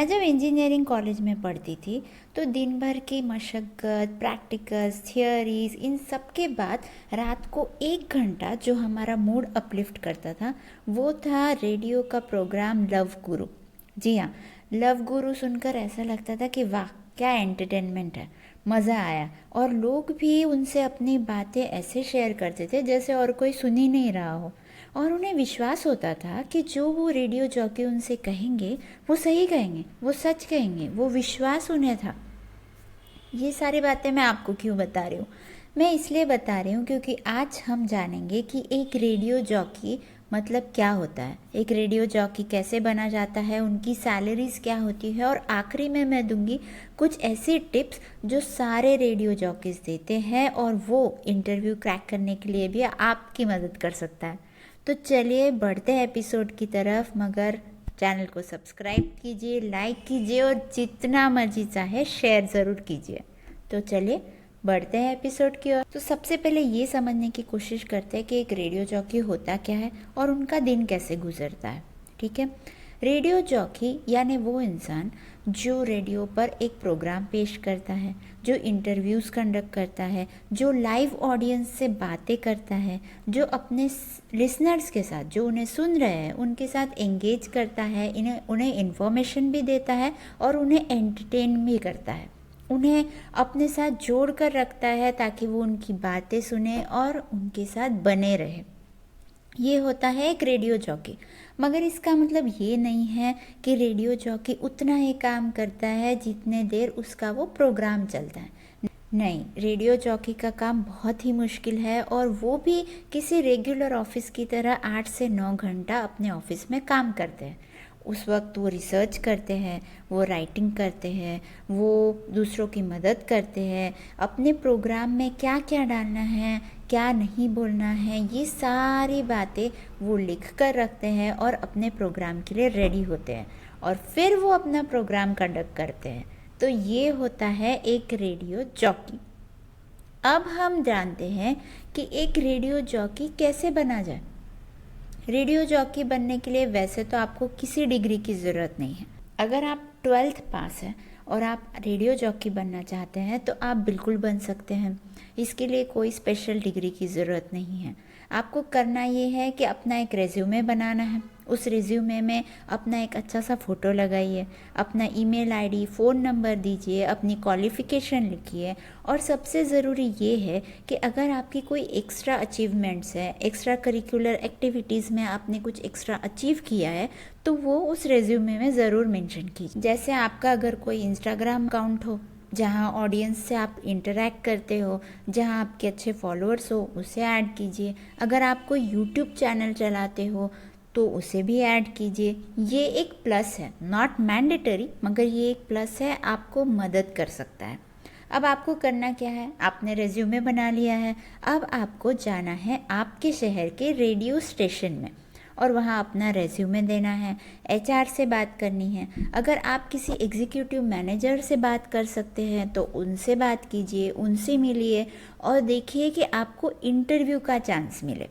मैं जब engineering college में पढ़ती थी तो दिन भर की मशक्क़त, प्रैक्टिकल्स, थियरीज, इन सब के बाद रात को 1 घंटा जो हमारा मूड अपलिफ्ट करता था वो था रेडियो का प्रोग्राम लव गुरु। जी हाँ, लव गुरु सुनकर ऐसा लगता था कि वाह क्या एंटरटेनमेंट है, मज़ा आया। और लोग भी उनसे अपनी बातें ऐसे शेयर करते थे जैसे और कोई सुन ही नहीं रहा हो, और उन्हें विश्वास होता था कि जो वो रेडियो जॉकी उनसे कहेंगे वो सही कहेंगे, वो सच कहेंगे, वो विश्वास उन्हें था। ये सारी बातें मैं आपको क्यों बता रही हूँ? मैं इसलिए बता रही हूँ क्योंकि आज हम जानेंगे कि एक रेडियो जॉकी मतलब क्या होता है, एक रेडियो जॉकी कैसे बना जाता है, उनकी सैलरीज क्या होती है, और आखिरी में मैं दूंगी कुछ ऐसी टिप्स जो सारे रेडियो जॉकीज देते हैं और वो इंटरव्यू क्रैक करने के लिए भी आपकी मदद कर सकता है। तो चलिए बढ़ते हैं एपिसोड की तरफ, मगर चैनल को सब्सक्राइब कीजिए, लाइक कीजिए और जितना मर्जी चाहे शेयर ज़रूर कीजिए। तो चलिए बढ़ते हैं एपिसोड की ओर। तो सबसे पहले ये समझने की कोशिश करते हैं कि एक रेडियो जॉकी होता क्या है और उनका दिन कैसे गुजरता है। ठीक है, रेडियो जॉकी यानी वो इंसान जो रेडियो पर एक प्रोग्राम पेश करता है, जो इंटरव्यूज़ कंडक्ट करता है, जो लाइव ऑडियंस से बातें करता है, जो अपने लिसनर्स के साथ, जो उन्हें सुन रहे हैं उनके साथ एंगेज करता है, उन्हें इन्फॉर्मेशन भी देता है और उन्हें एंटरटेन भी करता है, उन्हें अपने साथ जोड़ कर रखता है ताकि वो उनकी बातें सुने और उनके साथ बने रहे। ये होता है एक रेडियो जॉकी। मगर इसका मतलब ये नहीं है कि रेडियो जॉकी उतना ही काम करता है जितने देर उसका वो प्रोग्राम चलता है। नहीं, रेडियो जॉकी का काम बहुत ही मुश्किल है और वो भी किसी रेगुलर ऑफिस की तरह 8 से 9 घंटा अपने ऑफिस में काम करते हैं। उस वक्त वो रिसर्च करते हैं, वो राइटिंग करते हैं, वो दूसरों की मदद करते हैं, अपने प्रोग्राम में क्या क्या डालना है, क्या नहीं बोलना है, ये सारी बातें वो लिख कर रखते हैं और अपने प्रोग्राम के लिए रेडी होते हैं और फिर वो अपना प्रोग्राम कंडक्ट करते हैं। तो ये होता है एक रेडियो जॉकी। अब हम जानते हैं कि एक रेडियो जॉकी कैसे बना जाए। रेडियो जॉकी बनने के लिए वैसे तो आपको किसी डिग्री की ज़रूरत नहीं है। अगर आप 12th पास हैं और आप रेडियो जॉकी बनना चाहते हैं तो आप बिल्कुल बन सकते हैं। इसके लिए कोई स्पेशल डिग्री की ज़रूरत नहीं है। आपको करना ये है कि अपना एक रेज्यूमे बनाना है। उस रेज्यूमे में अपना एक अच्छा सा फ़ोटो लगाइए, अपना ईमेल आईडी, फ़ोन नंबर दीजिए, अपनी क्वालिफ़िकेशन लिखिए, और सबसे ज़रूरी ये है कि अगर आपकी कोई एक्स्ट्रा अचीवमेंट्स है, एक्स्ट्रा करिकुलर एक्टिविटीज़ में आपने कुछ एक्स्ट्रा अचीव किया है तो वो उस रेज्यूमे में ज़रूर मेंशन कीजिए। जैसे आपका अगर कोई इंस्टाग्राम अकाउंट हो जहाँ ऑडियंस से आप इंटरैक्ट करते हो, जहाँ आपके अच्छे फॉलोअर्स हो, उसे ऐड कीजिए। अगर आप कोई यूट्यूब चैनल चलाते हो तो उसे भी ऐड कीजिए। ये एक प्लस है, नॉट मैंडेटरी, मगर ये एक प्लस है, आपको मदद कर सकता है। अब आपको करना क्या है, आपने रेज्यूमे बना लिया है, अब आपको जाना है आपके शहर के रेडियो स्टेशन में और वहाँ अपना रेज्यूमे देना है, एचआर से बात करनी है। अगर आप किसी एग्जीक्यूटिव मैनेजर से बात कर सकते हैं तो उनसे बात कीजिए, उनसे मिलिए और देखिए कि आपको इंटरव्यू का चांस मिले।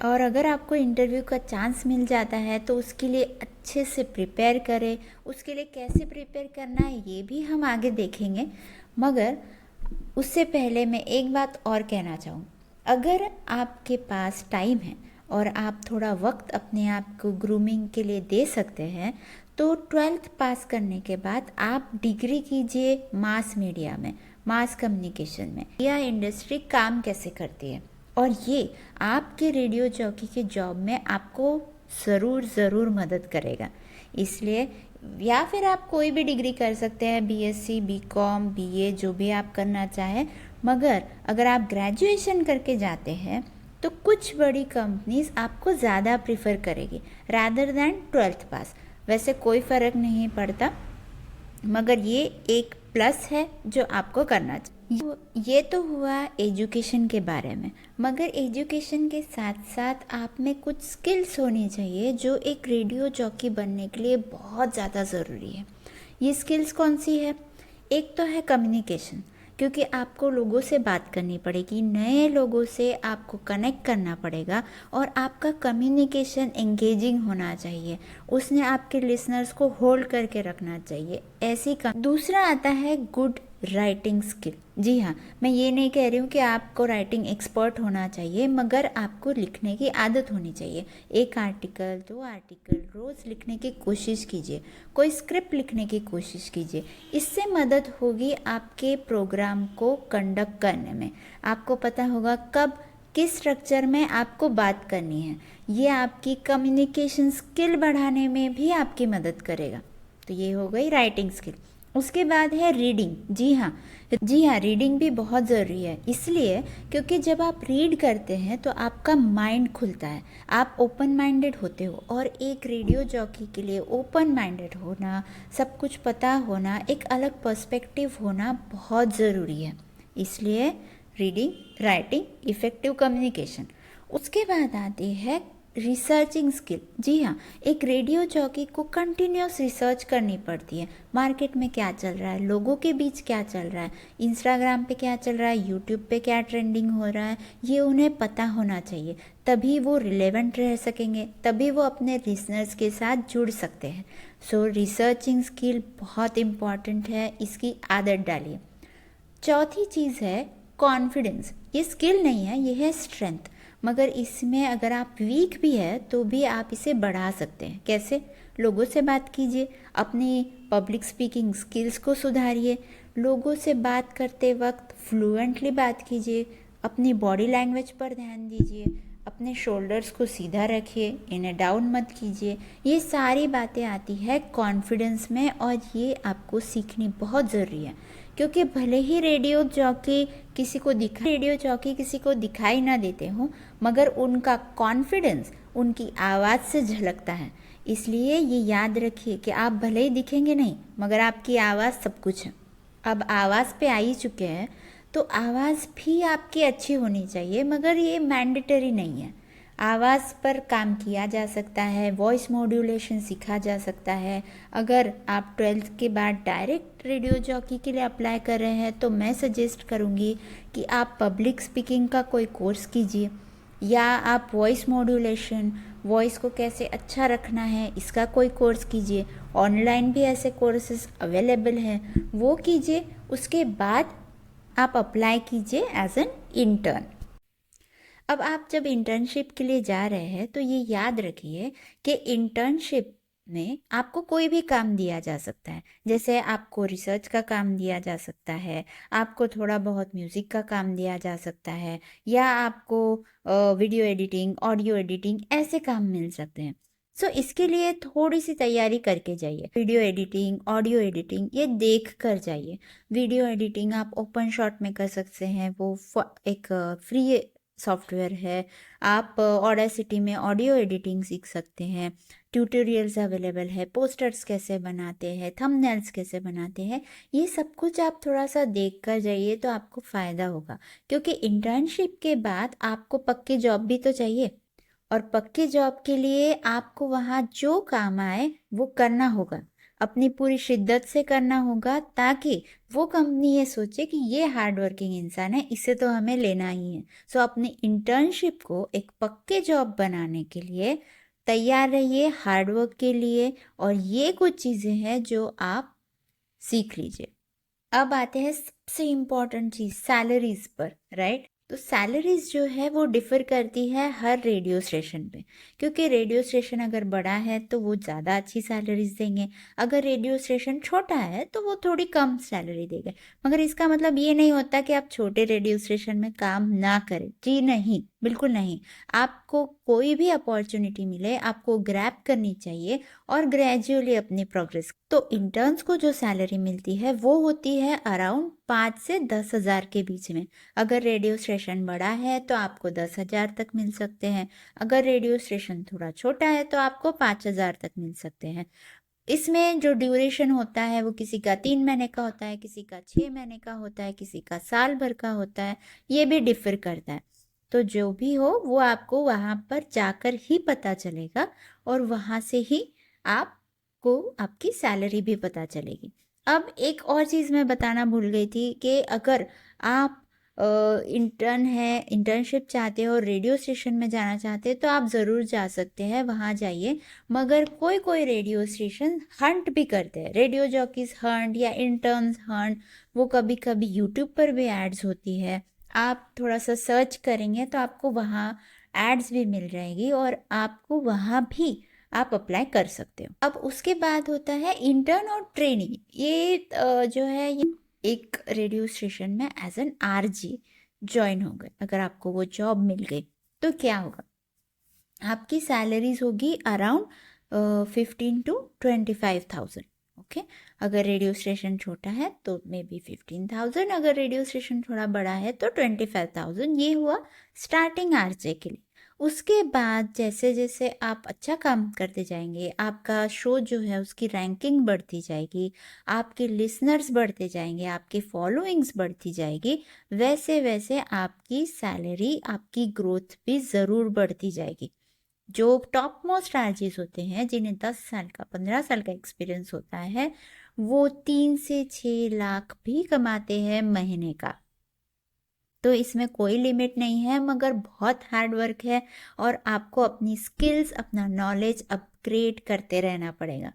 और अगर आपको इंटरव्यू का चांस मिल जाता है तो उसके लिए अच्छे से प्रिपेयर करें। उसके लिए कैसे प्रिपेयर करना है ये भी हम आगे देखेंगे, मगर उससे पहले मैं एक बात और कहना चाहूँ। अगर आपके पास टाइम है और आप थोड़ा वक्त अपने आप को ग्रूमिंग के लिए दे सकते हैं तो 12th पास करने के बाद आप डिग्री कीजिए मास मीडिया में, मास कम्युनिकेशन में। यह इंडस्ट्री काम कैसे करती है और ये आपके रेडियो जॉकी के जॉब में आपको ज़रूर मदद करेगा। इसलिए या फिर आप कोई भी डिग्री कर सकते हैं, बीएससी, बीकॉम, बीए, जो भी आप करना चाहें, मगर अगर आप ग्रेजुएशन करके जाते हैं तो कुछ बड़ी कंपनीज आपको ज़्यादा प्रीफर करेगी रादर दैन 12th पास। वैसे कोई फ़र्क नहीं पड़ता, मगर ये एक प्लस है जो आपको करना चाहिए। ये तो हुआ एजुकेशन के बारे में, मगर एजुकेशन के साथ साथ आप में कुछ स्किल्स होनी चाहिए जो एक रेडियो जॉकी बनने के लिए बहुत ज़्यादा ज़रूरी है। ये स्किल्स कौन सी है? एक तो है कम्युनिकेशन, क्योंकि आपको लोगों से बात करनी पड़ेगी, नए लोगों से आपको कनेक्ट करना पड़ेगा और आपका कम्युनिकेशन एंगेजिंग होना चाहिए, उसने आपके लिसनर्स को होल्ड करके रखना चाहिए, ऐसी दूसरा आता है गुड राइटिंग स्किल। जी हाँ, मैं ये नहीं कह रही हूँ कि आपको राइटिंग एक्सपर्ट होना चाहिए, मगर आपको लिखने की आदत होनी चाहिए। एक आर्टिकल, 2 आर्टिकल रोज़ लिखने की कोशिश कीजिए, कोई स्क्रिप्ट लिखने की कोशिश कीजिए। इससे मदद होगी आपके प्रोग्राम को कंडक्ट करने में। आपको पता होगा कब किस स्ट्रक्चर में आपको बात करनी है। ये आपकी कम्युनिकेशन स्किल बढ़ाने में भी आपकी मदद करेगा। तो ये हो गई राइटिंग स्किल। उसके बाद है रीडिंग। जी हाँ, रीडिंग भी बहुत ज़रूरी है, इसलिए क्योंकि जब आप रीड करते हैं तो आपका माइंड खुलता है, आप ओपन माइंडेड होते हो। और एक रेडियो जॉकी के लिए ओपन माइंडेड होना, सब कुछ पता होना, एक अलग पर्सपेक्टिव होना बहुत ज़रूरी है। इसलिए रीडिंग, राइटिंग, इफ़ेक्टिव कम्युनिकेशन। उसके बाद आती है रिसर्चिंग स्किल। जी हाँ, एक रेडियो जॉकी को कंटिन्यूस रिसर्च करनी पड़ती है। मार्केट में क्या चल रहा है, लोगों के बीच क्या चल रहा है, इंस्टाग्राम पे क्या चल रहा है, यूट्यूब पे क्या ट्रेंडिंग हो रहा है, ये उन्हें पता होना चाहिए। तभी वो रिलेवेंट रह सकेंगे, तभी वो अपने लिसनर्स के साथ जुड़ सकते हैं। सो रिसर्चिंग स्किल बहुत इम्पॉर्टेंट है, इसकी आदत डालिए। चौथी चीज़ है कॉन्फिडेंस। ये स्किल नहीं है, ये है स्ट्रेंथ। मगर इसमें अगर आप वीक भी है तो भी आप इसे बढ़ा सकते हैं। कैसे? लोगों से बात कीजिए, अपनी पब्लिक स्पीकिंग स्किल्स को सुधारिए, लोगों से बात करते वक्त फ्लुएंटली बात कीजिए, अपनी बॉडी लैंग्वेज पर ध्यान दीजिए, अपने शोल्डर्स को सीधा रखिए, इन्हें डाउन मत कीजिए। ये सारी बातें आती है कॉन्फिडेंस में और ये आपको सीखनी बहुत ज़रूरी है। क्योंकि भले ही रेडियो जॉकी किसी को दिखाई ना देते हों, मगर उनका कॉन्फिडेंस उनकी आवाज़ से झलकता है। इसलिए ये याद रखिए कि आप भले ही दिखेंगे नहीं, मगर आपकी आवाज़ सब कुछ है। अब आवाज़ पे आ ही चुके हैं तो आवाज़ भी आपकी अच्छी होनी चाहिए, मगर ये मैंडेटरी नहीं है। आवाज़ पर काम किया जा सकता है, वॉइस मॉड्यूलेशन सीखा जा सकता है। अगर आप 12th के बाद डायरेक्ट रेडियो जॉकी के लिए अप्लाई कर रहे हैं तो मैं सजेस्ट करूँगी कि आप पब्लिक स्पीकिंग का कोई कोर्स कीजिए, या आप वॉइस मॉड्यूलेशन, वॉइस को कैसे अच्छा रखना है, इसका कोई कोर्स कीजिए। ऑनलाइन भी ऐसे कोर्सेज अवेलेबल हैं, वो कीजिए। उसके बाद आप अप्लाई कीजिए एज एन इंटर्न। अब आप जब इंटर्नशिप के लिए जा रहे हैं तो ये याद रखिए कि इंटर्नशिप में आपको कोई भी काम दिया जा सकता है। जैसे आपको रिसर्च का काम दिया जा सकता है, आपको थोड़ा बहुत म्यूज़िक का काम दिया जा सकता है, या आपको वीडियो एडिटिंग, ऑडियो एडिटिंग ऐसे काम मिल सकते हैं। सो इसके लिए थोड़ी सी तैयारी करके जाइए। वीडियो एडिटिंग, ऑडियो एडिटिंग ये देख कर जाइए। वीडियो एडिटिंग आप ओपन शॉट में कर सकते हैं, वो एक फ्री सॉफ्टवेयर है। आप ऑडेसिटी में ऑडियो एडिटिंग सीख सकते हैं, ट्यूटोरियल्स अवेलेबल है, पोस्टर्स कैसे बनाते हैं, थंबनेल्स कैसे बनाते हैं, ये सब कुछ आप थोड़ा सा देख कर जाइए तो आपको फ़ायदा होगा। क्योंकि इंटर्नशिप के बाद आपको पक्की जॉब भी तो चाहिए, और पक्की जॉब के लिए आपको वहाँ जो काम आए वो करना होगा, अपनी पूरी शिद्दत से करना होगा, ताकि वो कंपनी ये सोचे कि ये हार्ड वर्किंग इंसान है, इसे तो हमें लेना ही है। सो अपनी इंटर्नशिप को एक पक्के जॉब बनाने के लिए तैयार रहिए, हार्डवर्क के लिए। और ये कुछ चीज़ें हैं जो आप सीख लीजिए। अब आते हैं सबसे इम्पोर्टेंट चीज़, सैलरीज पर, राइट? तो सैलरीज जो है वो डिफ़र करती है हर रेडियो स्टेशन पे, क्योंकि रेडियो स्टेशन अगर बड़ा है तो वो ज़्यादा अच्छी सैलरीज देंगे, अगर रेडियो स्टेशन छोटा है तो वो थोड़ी कम सैलरी देंगे। मगर इसका मतलब ये नहीं होता कि आप छोटे रेडियो स्टेशन में काम ना करें। जी नहीं, बिल्कुल नहीं। आपको कोई भी अपॉर्चुनिटी मिले आपको ग्रैब करनी चाहिए और ग्रेजुअली अपनी प्रोग्रेस। तो इंटर्न्स को जो सैलरी मिलती है वो होती है अराउंड 5 से 10,000 के बीच में। अगर रेडियो स्टेशन बड़ा है तो आपको 10,000 तक मिल सकते हैं, अगर रेडियो स्टेशन थोड़ा छोटा है तो आपको 5,000 तक मिल सकते हैं। इसमें जो ड्यूरेशन होता है वो किसी का 3 महीने का होता है, किसी का 6 महीने का होता है, किसी का साल भर का होता है, ये भी डिफर करता है। तो जो भी हो वो आपको वहाँ पर जाकर ही पता चलेगा, और वहाँ से ही आपको आपकी सैलरी भी पता चलेगी। अब एक और चीज़ मैं बताना भूल गई थी कि अगर आप इंटर्न है, इंटर्नशिप चाहते हो और रेडियो स्टेशन में जाना चाहते हैं तो आप ज़रूर जा सकते हैं, वहाँ जाइए। मगर कोई कोई रेडियो स्टेशन हंट भी करते हैं, रेडियो जॉकीज हंट या इंटर्न्स हंट, वो कभी कभी यूट्यूब पर भी एड्स होती है। आप थोड़ा सा सर्च करेंगे तो आपको वहाँ एड्स भी मिल जाएगी और आपको वहाँ भी आप अप्लाई कर सकते हो। अब उसके बाद होता है इंटर्न और ट्रेनिंग। ये जो है ये एक रेडियो स्टेशन में एज एन आरजे ज्वाइन हो गए, अगर आपको वो जॉब मिल गई तो क्या होगा, आपकी सैलरीज होगी अराउंड 15 to 25,000। ओके, अगर रेडियो स्टेशन छोटा है तो मे बी 15,000, अगर रेडियो स्टेशन थोड़ा बड़ा है तो 25,000। ये हुआ स्टार्टिंग आरजे के लिए। उसके बाद जैसे जैसे आप अच्छा काम करते जाएंगे, आपका शो जो है उसकी रैंकिंग बढ़ती जाएगी, आपके लिसनर्स बढ़ते जाएंगे, आपके फॉलोइंग्स बढ़ती जाएगी, वैसे वैसे आपकी सैलरी, आपकी ग्रोथ भी ज़रूर बढ़ती जाएगी। जो टॉप मोस्ट आरजेस होते हैं, जिन्हें 10 साल का 15 साल का एक्सपीरियंस होता है, वो 3 से 6 लाख भी कमाते हैं महीने का। तो इसमें कोई लिमिट नहीं है, मगर बहुत हार्ड वर्क है और आपको अपनी स्किल्स, अपना नॉलेज अपग्रेड करते रहना पड़ेगा।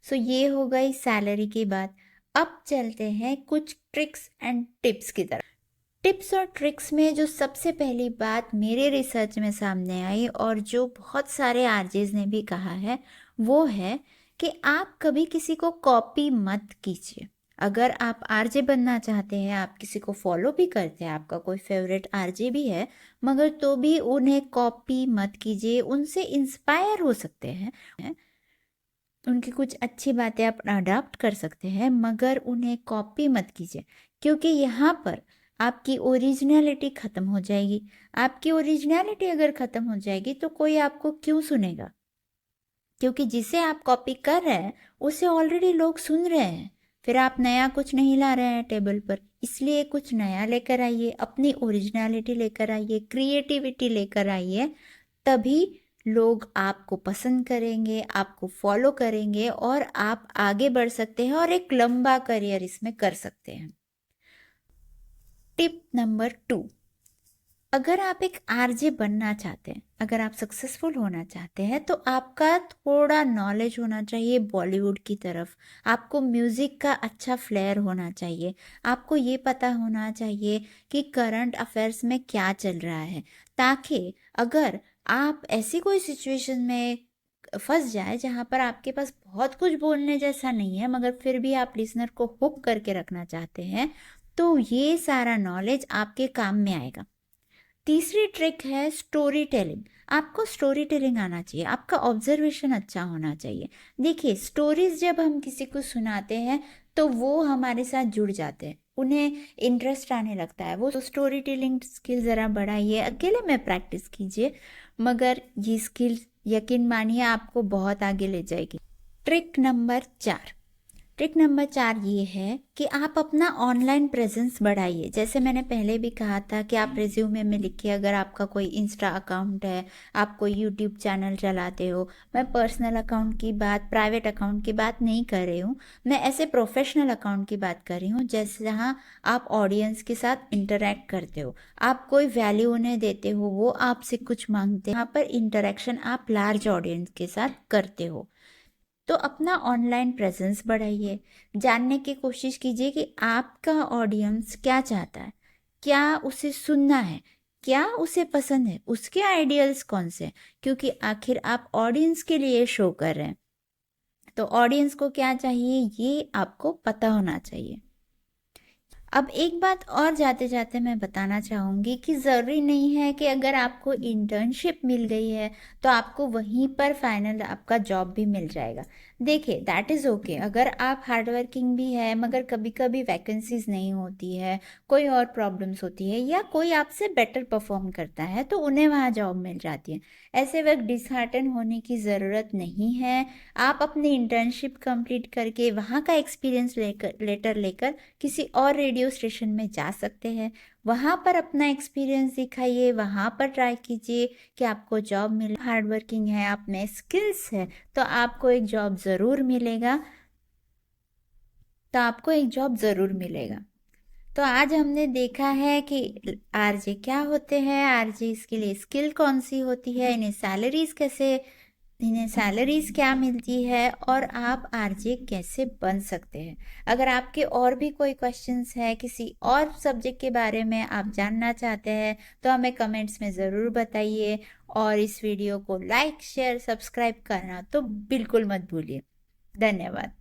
सो ये हो गई सैलरी की बात। अब चलते हैं कुछ ट्रिक्स एंड टिप्स की तरफ। टिप्स और ट्रिक्स में जो सबसे पहली बात मेरे रिसर्च में सामने आई और जो बहुत सारे आरजेज ने भी कहा है, वो है कि आप कभी किसी को कॉपी मत कीजिए। अगर आप आरजे बनना चाहते हैं, आप किसी को फॉलो भी करते हैं, आपका कोई फेवरेट आरजे भी है, मगर तो भी उन्हें कॉपी मत कीजिए। उनसे इंस्पायर हो सकते हैं, उनकी कुछ अच्छी बातें आप अडाप्ट कर सकते हैं, मगर उन्हें कॉपी मत कीजिए, क्योंकि यहाँ पर आपकी ओरिजिनलिटी ख़त्म हो जाएगी। आपकी ओरिजिनलिटी अगर ख़त्म हो जाएगी तो कोई आपको क्यों सुनेगा, क्योंकि जिसे आप कॉपी कर रहे हैं उसे ऑलरेडी लोग सुन रहे हैं। फिर आप नया कुछ नहीं ला रहे हैं टेबल पर, इसलिए कुछ नया लेकर आइए, अपनी ओरिजिनलिटी लेकर आइए, क्रिएटिविटी लेकर आइए। तभी लोग आपको पसंद करेंगे, आपको फॉलो करेंगे और आप आगे बढ़ सकते हैं और एक लंबा करियर इसमें कर सकते हैं। टिप नंबर 2, अगर आप एक आरजे बनना चाहते हैं, अगर आप सक्सेसफुल होना चाहते हैं, तो आपका थोड़ा नॉलेज होना चाहिए बॉलीवुड की तरफ। आपको म्यूज़िक का अच्छा फ्लेयर होना चाहिए। आपको ये पता होना चाहिए कि करंट अफेयर्स में क्या चल रहा है, ताकि अगर आप ऐसी कोई सिचुएशन में फंस जाए जहाँ पर आपके पास बहुत कुछ बोलने जैसा नहीं है, मगर फिर भी आप लिसनर को हुक करके रखना चाहते हैं, तो ये सारा नॉलेज आपके काम में आएगा। तीसरी ट्रिक है स्टोरी टेलिंग। आपको स्टोरी टेलिंग आना चाहिए, आपका ऑब्जर्वेशन अच्छा होना चाहिए। देखिए, स्टोरीज जब हम किसी को सुनाते हैं तो वो हमारे साथ जुड़ जाते हैं, उन्हें इंटरेस्ट आने लगता है। वो स्टोरी टेलिंग स्किल ज़रा बढ़ाइए, अकेले में प्रैक्टिस कीजिए, मगर ये स्किल यकीन मानिए आपको बहुत आगे ले जाएगी। ट्रिक नंबर 4, ट्रिक नंबर 4 ये है कि आप अपना ऑनलाइन प्रेजेंस बढ़ाइए। जैसे मैंने पहले भी कहा था कि आप रिज्यूमे में लिखिए, अगर आपका कोई इंस्टा अकाउंट है, आप कोई यूट्यूब चैनल चलाते हो। मैं पर्सनल अकाउंट की बात, प्राइवेट अकाउंट की बात नहीं कर रही हूँ, मैं ऐसे प्रोफेशनल अकाउंट की बात कर रही हूँ, जैसे जहाँ आप ऑडियंस के साथ इंटरेक्ट करते हो, आप कोई वैल्यू उन्हें देते हो, वो आपसे कुछ मांगते हैं, यहाँ पर इंटरेक्शन आप लार्ज ऑडियंस के साथ करते हो। तो अपना ऑनलाइन प्रेजेंस बढ़ाइए, जानने की कोशिश कीजिए कि आपका ऑडियंस क्या चाहता है, क्या उसे सुनना है, क्या उसे पसंद है, उसके आइडियल्स कौन से हैं, क्योंकि आखिर आप ऑडियंस के लिए शो कर रहे हैं, तो ऑडियंस को क्या चाहिए ये आपको पता होना चाहिए। अब एक बात और जाते जाते मैं बताना चाहूँगी कि ज़रूरी नहीं है कि अगर आपको इंटर्नशिप मिल गई है तो आपको वहीं पर फाइनल आपका जॉब भी मिल जाएगा। देखिए, दैट इज़ ओके, अगर आप हार्ड वर्किंग भी है मगर कभी कभी वैकेंसीज नहीं होती है, कोई और प्रॉब्लम्स होती है, या कोई आपसे बेटर परफॉर्म करता है तो उन्हें वहाँ जॉब मिल जाती है। ऐसे वक्त डिसहार्टन होने की ज़रूरत नहीं है। आप अपनी इंटर्नशिप कंप्लीट करके वहाँ का एक्सपीरियंस लेटर लेकर किसी और रेडियो स्टेशन में जा सकते हैं, वहाँ पर अपना एक्सपीरियंस दिखाइए, वहाँ पर ट्राई कीजिए कि आपको जॉब मिले। हार्ड वर्किंग है, आप में स्किल्स है, तो आपको एक जॉब ज़रूर मिलेगा। तो आपको एक जॉब ज़रूर मिलेगा। तो आज हमने देखा है कि आरजे क्या होते हैं, आरजे के लिए स्किल कौन सी होती है, इन्हें सैलरीज क्या मिलती है और आप आरजे कैसे बन सकते हैं। अगर आपके और भी कोई क्वेश्चंस है, किसी और सब्जेक्ट के बारे में आप जानना चाहते हैं, तो हमें कमेंट्स में ज़रूर बताइए। और इस वीडियो को लाइक शेयर सब्सक्राइब करना तो बिल्कुल मत भूलिए। धन्यवाद।